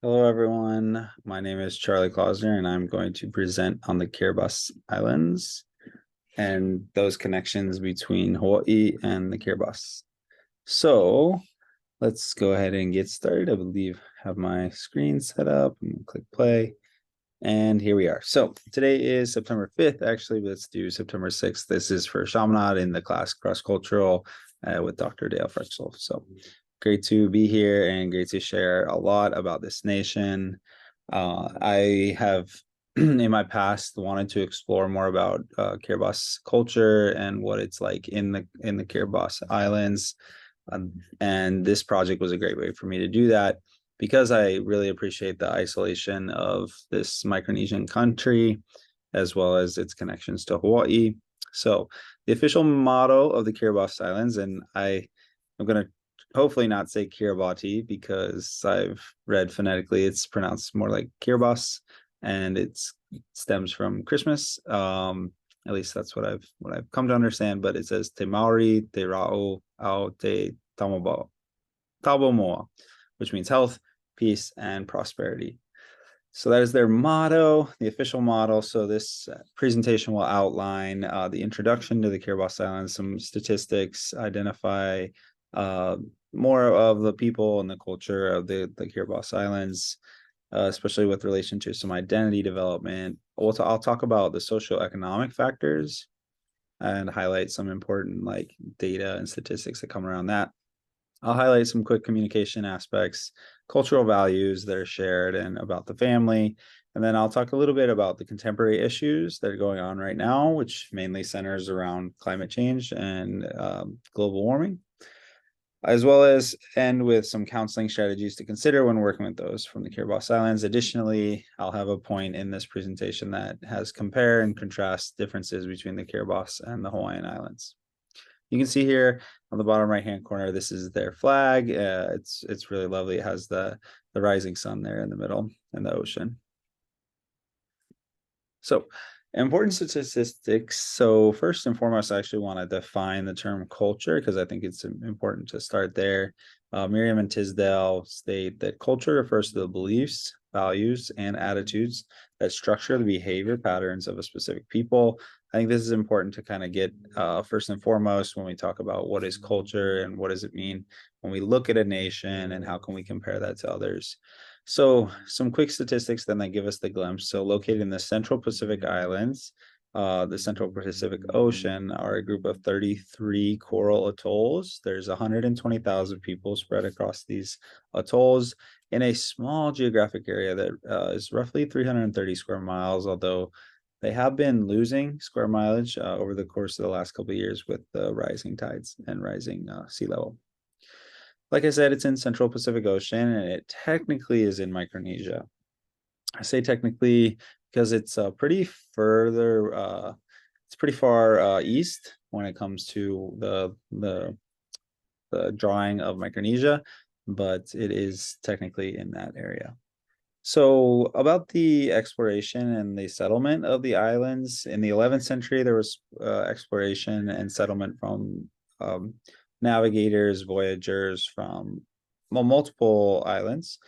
Hello, everyone. My name is Charlie Klausner, and I'm going to present on the Kiribati Islands and those connections between Hawaii and the Kiribati. So let's go ahead and get started. I believe I have my screen set up. I'm gonna click play, and here we are. So today is September 5th. Actually, let's do September 6th. This is for Chaminade in the class Cross Cultural with Dr. Dale Frexel. So great to be here and great to share a lot about this nation. I have in my past wanted to explore more about Kiribati culture and what it's like in the Kiribati Islands, and this project was a great way for me to do that because I really appreciate the isolation of this Micronesian country as well as its connections to Hawaii. So the official motto of the Kiribati Islands, and I'm going to hopefully not say Kiribati because I've read phonetically it's pronounced more like Kiribati, and it stems from Christmas. At least that's what I've come to understand. But it says Te Maori Te Rao Ao Te Taubomoa, which means health, peace, and prosperity. So that is their motto, the official motto. So this presentation will outline the introduction to the Kiribati Islands, some statistics, identify more of the people and the culture of the Kiribati Islands, especially with relation to some identity development. I'll talk about the socioeconomic factors and highlight some important like data and statistics that come around that. I'll highlight some quick communication aspects, cultural values that are shared, and about the family. And then I'll talk a little bit about the contemporary issues that are going on right now, which mainly centers around climate change and global warming, as well as end with some counseling strategies to consider when working with those from the Kiribati Islands. Additionally, I'll have a point in this presentation that has compare and contrast differences between the Kiribati and the Hawaiian Islands. You can see here on the bottom right hand corner, this is their flag. It's really lovely. It has the rising sun there in the middle and the ocean. So important statistics. So first and foremost, I actually want to define the term culture because I think it's important to start there. Miriam and Tisdale state that culture refers to the beliefs, values, and attitudes that structure the behavior patterns of a specific people. I think this is important to kind of get first and foremost when we talk about what is culture and what does it mean when we look at a nation and how can we compare that to others. So some quick statistics then that give us the glimpse. So located in the Central Pacific Islands, the Central Pacific Ocean are a group of 33 coral atolls. There's 120,000 people spread across these atolls in a small geographic area that is roughly 330 square miles, although they have been losing square mileage over the course of the last couple of years with the rising tides and rising sea level. Like I said, it's in Central Pacific Ocean, and it technically is in Micronesia. I say technically because it's pretty far east when it comes to the drawing of Micronesia, but it is technically in that area. So about the exploration and the settlement of the islands in the 11th century, there was exploration and settlement from navigators, voyagers from multiple islands,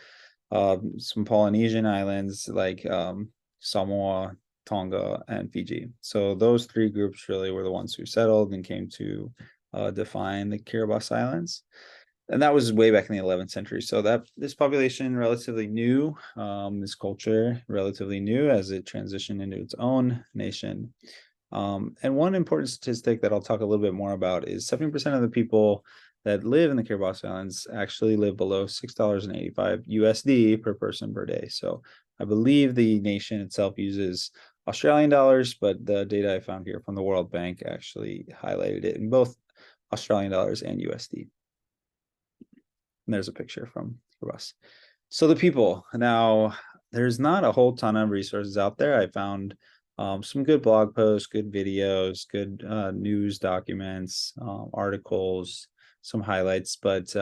some Polynesian islands like Samoa, Tonga, and Fiji. So those three groups really were the ones who settled and came to define the Kiribati Islands. And that was way back in the 11th century. So that this population relatively new, this culture relatively new as it transitioned into its own nation. And one important statistic that I'll talk a little bit more about is 70% of the people that live in the Kiribati Islands actually live below $6.85 USD per person per day. So I believe the nation itself uses Australian dollars, but the data I found here from the World Bank actually highlighted it in both Australian dollars and USD. And there's a picture from us. So the people. Now, there's not a whole ton of resources out there. I found some good blog posts, good videos, good news documents, articles, some highlights, but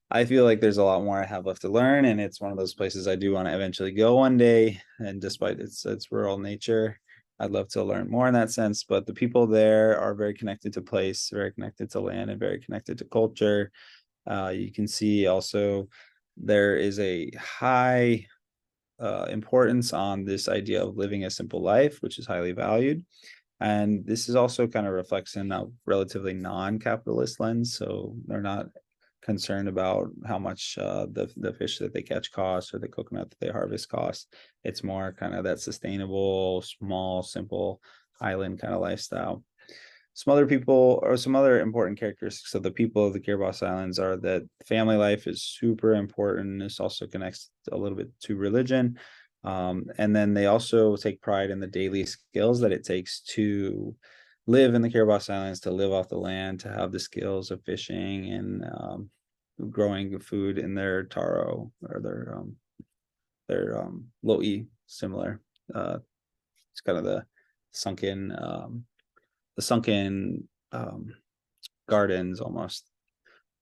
I feel like there's a lot more I have left to learn, and it's one of those places I do want to eventually go one day. And despite its rural nature, I'd love to learn more in that sense. But the people there are very connected to place, very connected to land, and very connected to culture. You can see also there is a high importance on this idea of living a simple life, which is highly valued. And this is also kind of reflects in a relatively non-capitalist lens. So they're not concerned about how much the fish that they catch costs or the coconut that they harvest costs. It's more kind of that sustainable, small, simple island kind of lifestyle. Some other people or some other important characteristics of the people of the Kiribati Islands are that family life is super important. This also connects a little bit to religion. And then they also take pride in the daily skills that it takes to live in the Kiribati Islands, to live off the land, to have the skills of fishing and growing food in their taro or their lo'i, similar. It's kind of the sunken gardens almost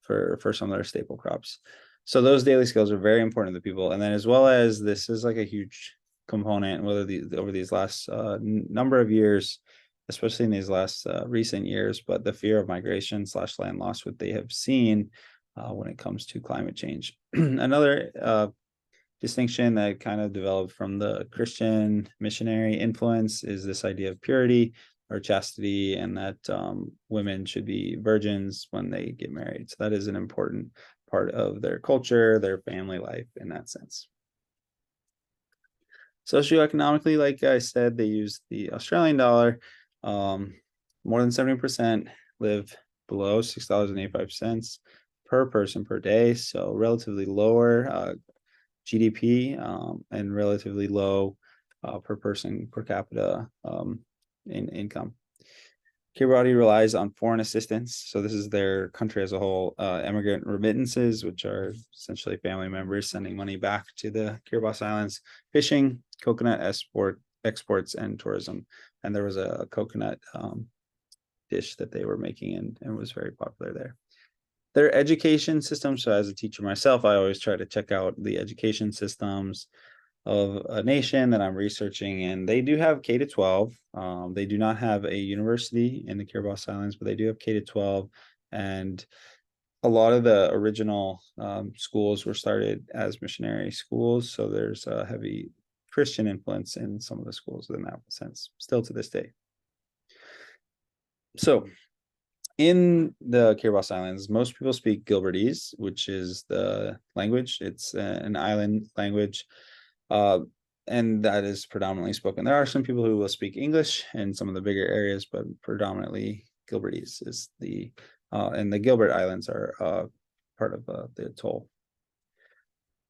for some of their staple crops. So those daily skills are very important to the people. And then as well as this is like a huge component, whether over these last number of years, especially in these last recent years, but the fear of migration / land loss, what they have seen when it comes to climate change. Another distinction that kind of developed from the Christian missionary influence is this idea of purity or chastity, and that women should be virgins when they get married. So that is an important part of their culture, their family life in that sense. Socioeconomically, like I said, they use the Australian dollar. More than 70% live below $6.85 per person per day. So relatively lower GDP and relatively low per person per capita in income. Kiribati relies on foreign assistance. So this is their country as a whole, immigrant remittances, which are essentially family members sending money back to the Kiribati Islands, fishing, coconut exports, and tourism. And there was a coconut dish that they were making and was very popular there. Their education system. So as a teacher myself, I always try to check out the education systems of a nation that I'm researching, and they do have K to 12. They do not have a university in the Kiribati Islands, but they do have K to 12, and a lot of the original schools were started as missionary schools. So there's a heavy Christian influence in some of the schools in that sense, still to this day. So in the Kiribati Islands, most people speak Gilbertese, which is the language. It's an island language. And that is predominantly spoken. There are some people who will speak English in some of the bigger areas, but predominantly Gilbertese is and the Gilbert Islands are part of the atoll.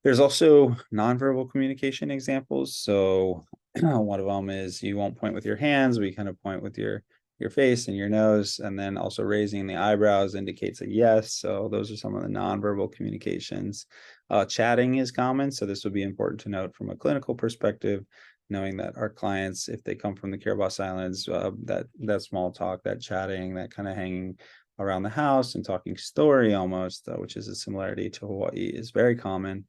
There's also nonverbal communication examples. So one of them is you won't point with your hands, but you kind of point with your face and your nose, and then also raising the eyebrows indicates a yes. So those are some of the nonverbal communications. Chatting is common, so this would be important to note from a clinical perspective, knowing that our clients, if they come from the Kiribati Islands, that small talk, that chatting, that kind of hanging around the house and talking story almost, which is a similarity to Hawaii, is very common.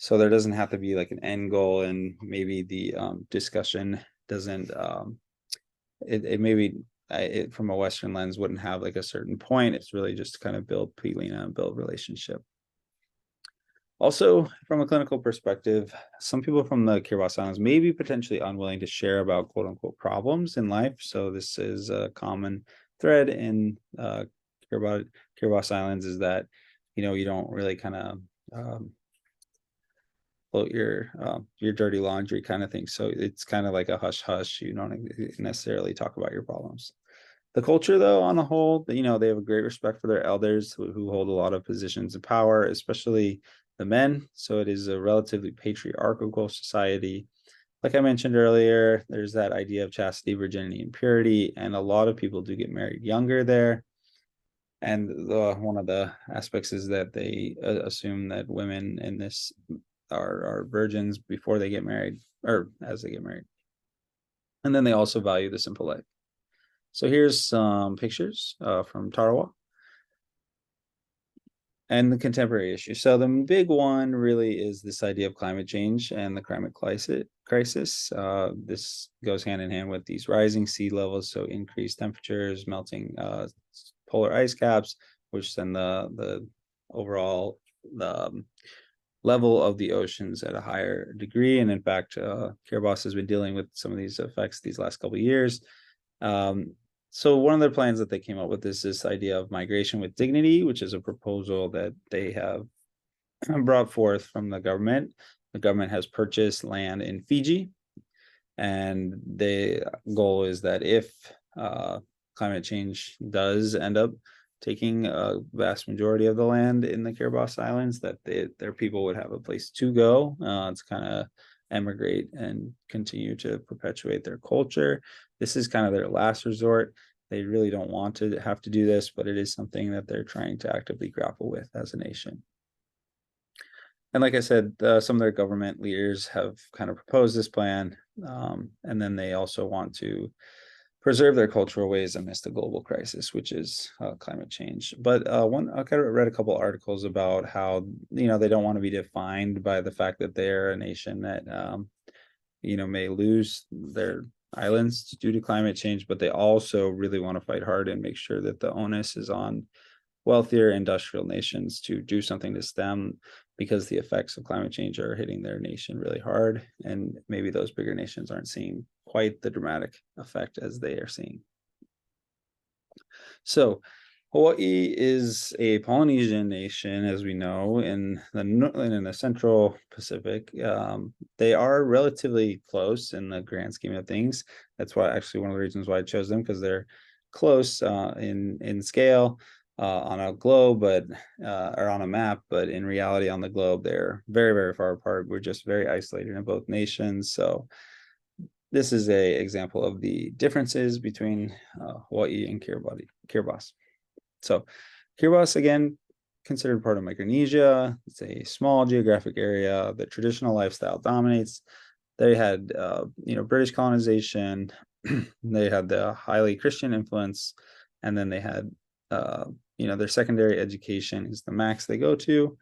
So there doesn't have to be like an end goal, and maybe the discussion doesn't it from a Western lens wouldn't have like a certain point. It's really just to kind of build pilina and build relationship. Also, from a clinical perspective, some people from the Kiribati Islands may be potentially unwilling to share about quote unquote problems in life. So this is a common thread in Kiribati Islands, is that, you don't really kind of float your dirty laundry kind of thing. So it's kind of like a hush hush. You don't necessarily talk about your problems. The culture, though, on the whole, they have a great respect for their elders who hold a lot of positions of power, especially the men. So it is a relatively patriarchal society. Like I mentioned earlier, there's that idea of chastity, virginity, and purity, and a lot of people do get married younger there. And one of the aspects is that they assume that women in this are virgins before they get married, or as they get married. And then they also value the simple life. So here's some pictures from Tarawa and the contemporary issue. So the big one really is this idea of climate change and the climate crisis. This goes hand in hand with these rising sea levels, so increased temperatures, melting polar ice caps, which then the overall level of the oceans at a higher degree. And in fact, Kiribati has been dealing with some of these effects these last couple of years. So one of their plans that they came up with is this idea of migration with dignity, which is a proposal that they have brought forth from the government. The government has purchased land in Fiji, and the goal is that if climate change does end up taking a vast majority of the land in the Kiribati Islands, that their people would have a place to go to kind of emigrate and continue to perpetuate their culture. This is kind of their last resort. They really don't want to have to do this, but it is something that they're trying to actively grapple with as a nation. And like I said, some of their government leaders have kind of proposed this plan, and then they also want to preserve their cultural ways amidst a global crisis, which is climate change. But I read a couple articles about how they don't want to be defined by the fact that they're a nation that may lose their islands due to climate change, but they also really want to fight hard and make sure that the onus is on wealthier industrial nations to do something to stem, because the effects of climate change are hitting their nation really hard, and maybe those bigger nations aren't seeing quite the dramatic effect as they are seeing. So Hawaii is a Polynesian nation, as we know, in the Central Pacific. They are relatively close in the grand scheme of things. That's why, actually, one of the reasons why I chose them, because they're close in scale on a globe, but or on a map, but in reality, on the globe, they're very, very far apart. We're just very isolated in both nations. So this is a example of the differences between Hawaii and Kiribati. So Kiribati, again, considered part of Micronesia. It's a small geographic area. The traditional lifestyle dominates. They had, British colonization. They had the highly Christian influence, and then they had, their secondary education is the max they go to,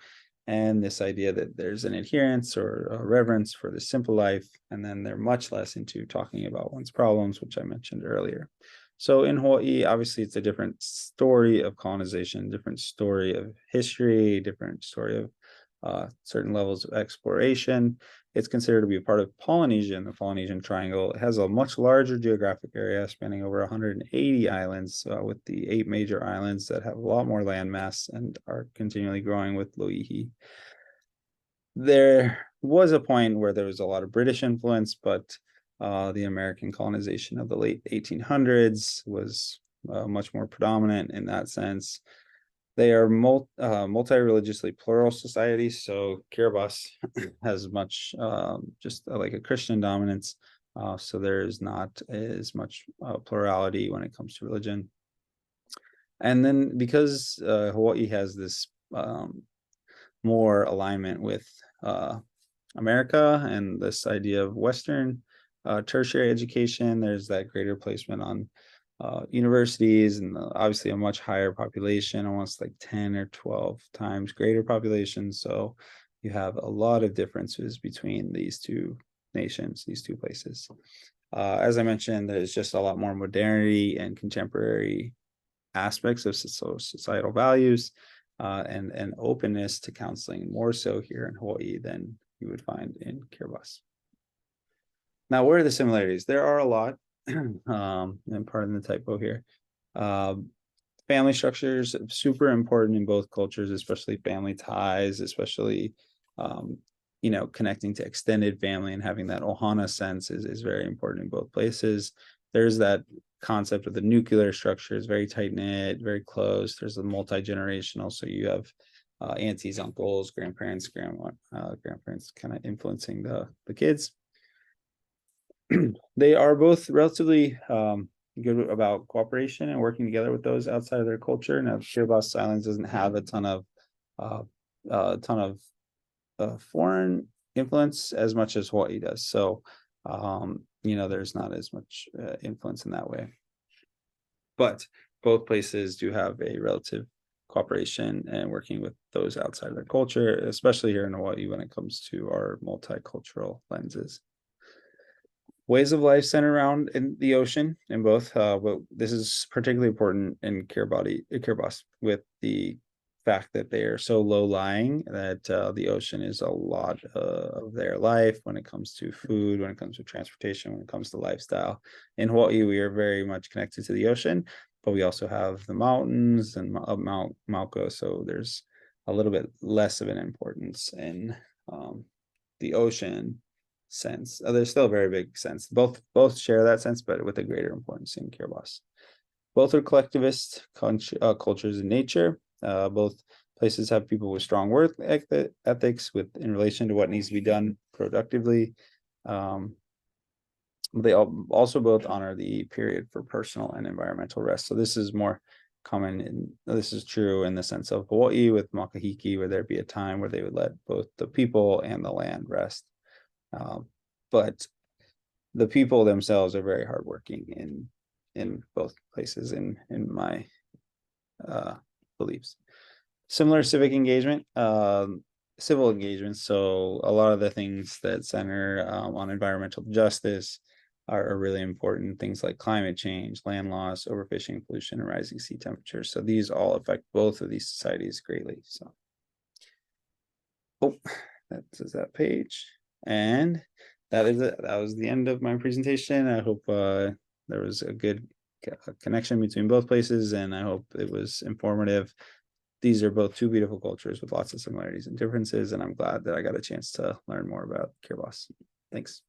and this idea that there's an adherence or a reverence for the simple life, and then they're much less into talking about one's problems, which I mentioned earlier. So in Hawaii, obviously, it's a different story of colonization, different story of history, different story of certain levels of exploration. It's considered to be a part of Polynesia, and the Polynesian Triangle. It has a much larger geographic area spanning over 180 islands, with the 8 major islands that have a lot more land mass and are continually growing with Loihi. There was a point where there was a lot of British influence, but the American colonization of the late 1800s was much more predominant in that sense. They are multi-religiously plural societies, so Kiribati has much just like a Christian dominance, so there is not as much plurality when it comes to religion. And then because Hawaii has this more alignment with America and this idea of Western tertiary education, there's that greater placement on universities, and obviously a much higher population, almost like 10 or 12 times greater population. So you have a lot of differences between these two nations, these two places. As I mentioned, there's just a lot more modernity and contemporary aspects of societal values and openness to counseling, more so here in Hawaii than you would find in Kiribati. Now, where are the similarities? There are a lot. And pardon the typo here. Family structures, super important in both cultures, especially family ties, especially connecting to extended family and having that ohana sense is very important in both places. There's that concept of the nuclear structure is very tight knit, very close. There's a multi-generational, so you have aunties, uncles, grandparents, grandparents kind of influencing the kids. They are both relatively good about cooperation and working together with those outside of their culture. Now, Kiribati Islands doesn't have a ton of foreign influence as much as Hawaii does. So, there's not as much influence in that way. But both places do have a relative cooperation and working with those outside of their culture, especially here in Hawaii when it comes to our multicultural lenses. Ways of life center around in the ocean in both, but this is particularly important in Kiribati with the fact that they are so low lying that the ocean is a lot of their life when it comes to food, when it comes to transportation, when it comes to lifestyle. In Hawaii, we are very much connected to the ocean, but we also have the mountains and Mount Mauka, so there's a little bit less of an importance in the ocean sense. There's still a very big sense. Both share that sense, but with a greater importance in Kiribati. Both are collectivist cultures in nature. Both places have people with strong work ethics in relation to what needs to be done productively. They also both honor the period for personal and environmental rest. So this is more common, this is true in the sense of Hawaii with Makahiki, where there'd be a time where they would let both the people and the land rest. But the people themselves are very hardworking in both places in my beliefs. Similar civic engagement, civil engagement. So a lot of the things that center on environmental justice are really important. Things like climate change, land loss, overfishing, pollution, and rising sea temperatures. So these all affect both of these societies greatly. So, that is that page. And that is it. That was the end of my presentation. I hope there was a good connection between both places, and I hope it was informative. These are both two beautiful cultures with lots of similarities and differences, and I'm glad that I got a chance to learn more about Kiribati. Thanks.